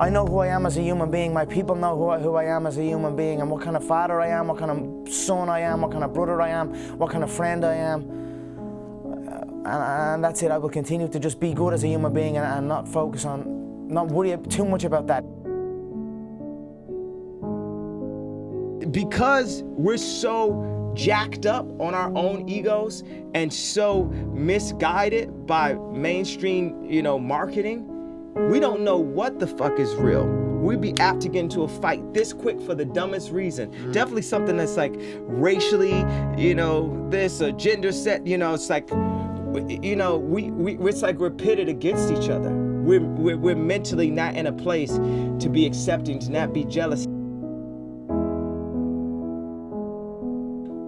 I know who I am as a human being. My people know who I am as a human being, and what kind of father I am, what kind of son I am, what kind of brother I am, what kind of friend I am. And that's it. I will continue to just be good as a human being and not focus on, not worry too much about that. Because we're so jacked up on our own egos and so misguided by mainstream, marketing, we don't know what the fuck is real. We'd be apt to get into a fight this quick for the dumbest reason. Definitely something that's like racially, this or gender set, it's like, it's like we're pitted against each other. We're mentally not in a place to be accepting, to not be jealous.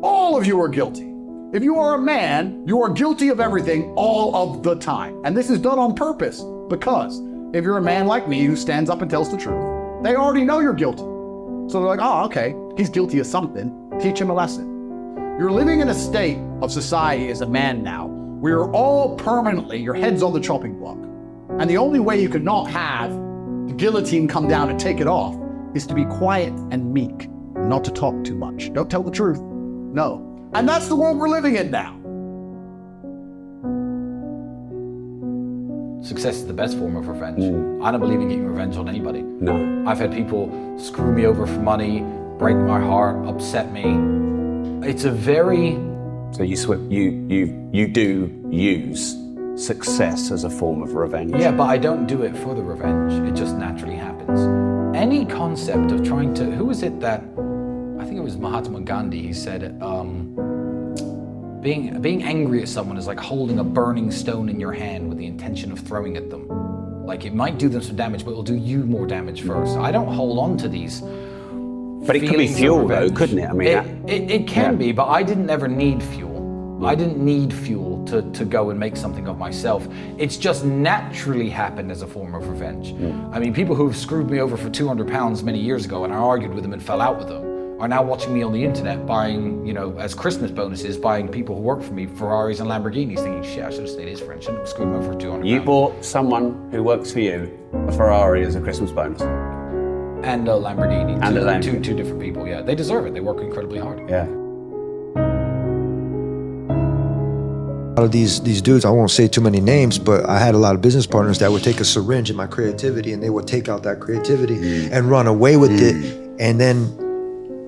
All of you are guilty. If you are a man, you are guilty of everything all of the time. And this is done on purpose, because if you're a man like me who stands up and tells the truth, they already know you're guilty. So they're like, oh, okay, he's guilty of something. Teach him a lesson. You're living in a state of society as a man now. We are all permanently, your head's on the chopping block. And the only way you could not have the guillotine come down and take it off is to be quiet and meek, not to talk too much. Don't tell the truth. No. And that's the world we're living in now. Success is the best form of revenge. I don't believe in getting revenge on anybody. No. I've had people screw me over for money, break my heart, upset me. It's a very... So you do use success as a form of revenge. Yeah, but I don't do it for the revenge. It just naturally happens. Any concept of trying to... Who was it that... I think it was Mahatma Gandhi. He said, being angry at someone is like holding a burning stone in your hand with the intention of throwing at them. Like, it might do them some damage, but it'll do you more damage first. I don't hold on to these. But it could be fuel, though, couldn't it? I mean, it can be, but I didn't ever need fuel. I didn't need fuel to go and make something of myself. It's just naturally happened as a form of revenge. I mean, people who've screwed me over for 200 pounds many years ago, and I argued with them and fell out with them, are now watching me on the internet buying, as Christmas bonuses, buying people who work for me Ferraris and Lamborghinis, thinking, shit, I should have stayed his friend, shouldn't have screwed him over for 200 you pounds. bought someone who works for you a Ferrari as a Christmas bonus. And a Lamborghini. And a Lamborghini. Two different people, yeah. They deserve it. They work incredibly hard. Yeah. A lot of these dudes, I won't say too many names, but I had a lot of business partners that would take a syringe in my creativity and they would take out that creativity and run away with it. And then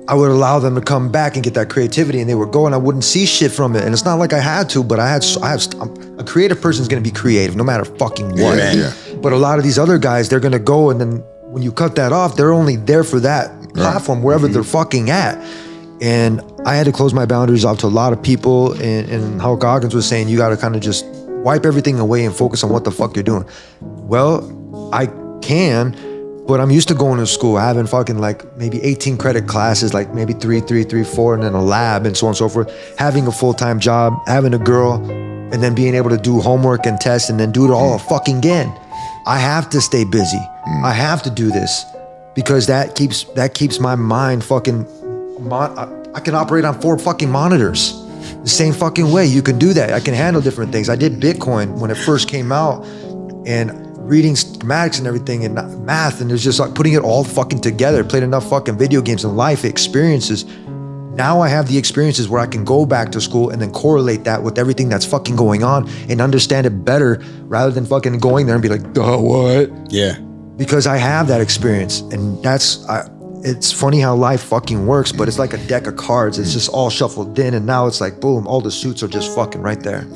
I would allow them to come back and get that creativity, and they would go and I wouldn't see shit from it. And it's not like I had to, but a creative person's gonna be creative no matter fucking what. Yeah. But a lot of these other guys, they're gonna go, and then when you cut that off, they're only there for that platform, wherever they're fucking at. And I had to close my boundaries off to a lot of people, and how Goggins was saying, you gotta kind of just wipe everything away and focus on what the fuck you're doing. Well, I can, but I'm used to going to school, having fucking like maybe 18 credit classes, like maybe 3, 4, and then a lab and so on and so forth, having a full-time job, having a girl, and then being able to do homework and tests and then do it all fucking again. I have to stay busy. I have to do this because that keeps my mind fucking, I can operate on 4 fucking monitors the same fucking way. You can do that. I can handle different things. I did Bitcoin when it first came out, and reading schematics and everything and math, and it's just like putting it all fucking together. Played enough fucking video games and life experiences. Now I have the experiences where I can go back to school and then correlate that with everything that's fucking going on and understand it better rather than fucking going there and be like, duh, what? Yeah. Because I have that experience, and it's funny how life fucking works, but it's like a deck of cards. It's just all shuffled in, and now it's like, boom, all the suits are just fucking right there.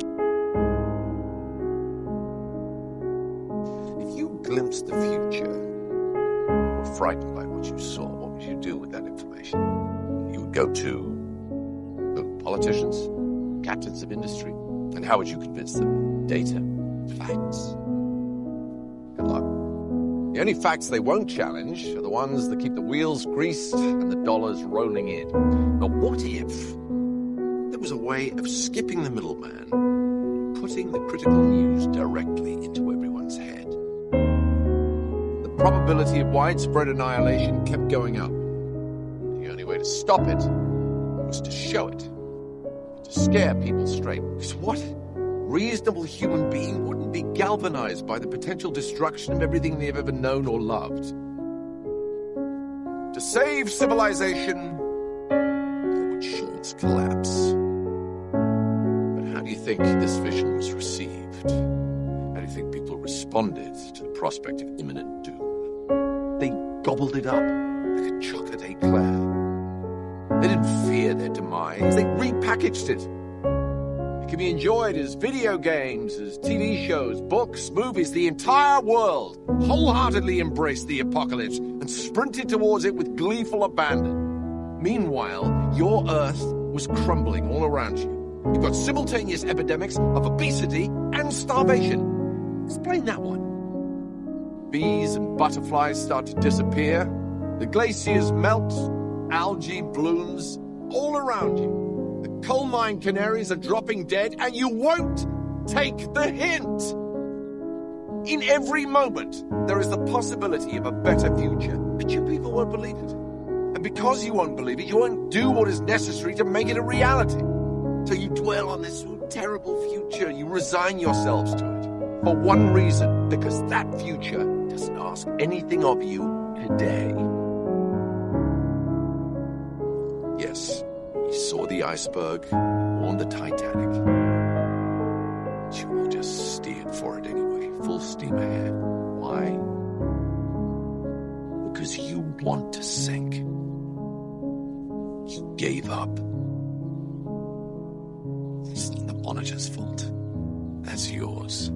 Glimpsed the future, were frightened by what you saw, what would you do with that information? You would go to the politicians, captains of industry, and how would you convince them? Data, facts. Good luck. The only facts they won't challenge are the ones that keep the wheels greased and the dollars rolling in. But what if there was a way of skipping the middleman, putting the critical news directly into everyone's head? The probability of widespread annihilation kept going up. The only way to stop it was to show it, to scare people straight. Because what reasonable human being wouldn't be galvanized by the potential destruction of everything they've ever known or loved. To save civilization, that would show its collapse. But how do you think this vision was received? How do you think people responded to the prospect of imminent doom? They gobbled it up like a chocolate eclair. They didn't fear their demise, they repackaged it. It can be enjoyed as video games, as TV shows, books, movies. The entire world wholeheartedly embraced the apocalypse and sprinted towards it with gleeful abandon. Meanwhile, your Earth was crumbling all around you. You've got simultaneous epidemics of obesity and starvation. Explain that one. Bees and butterflies start to disappear. The glaciers melt. Algae blooms all around you. The coal mine canaries are dropping dead, and you won't take the hint. In every moment, there is the possibility of a better future, but you people won't believe it. And because you won't believe it, you won't do what is necessary to make it a reality. So you dwell on this terrible future. You resign yourselves to it. For one reason, because that future doesn't ask anything of you today. Yes, you saw the iceberg, warned the Titanic. But you all just steered for it anyway, full steam ahead. Why? Because you want to sink. You gave up. It's not the monitor's fault. That's yours.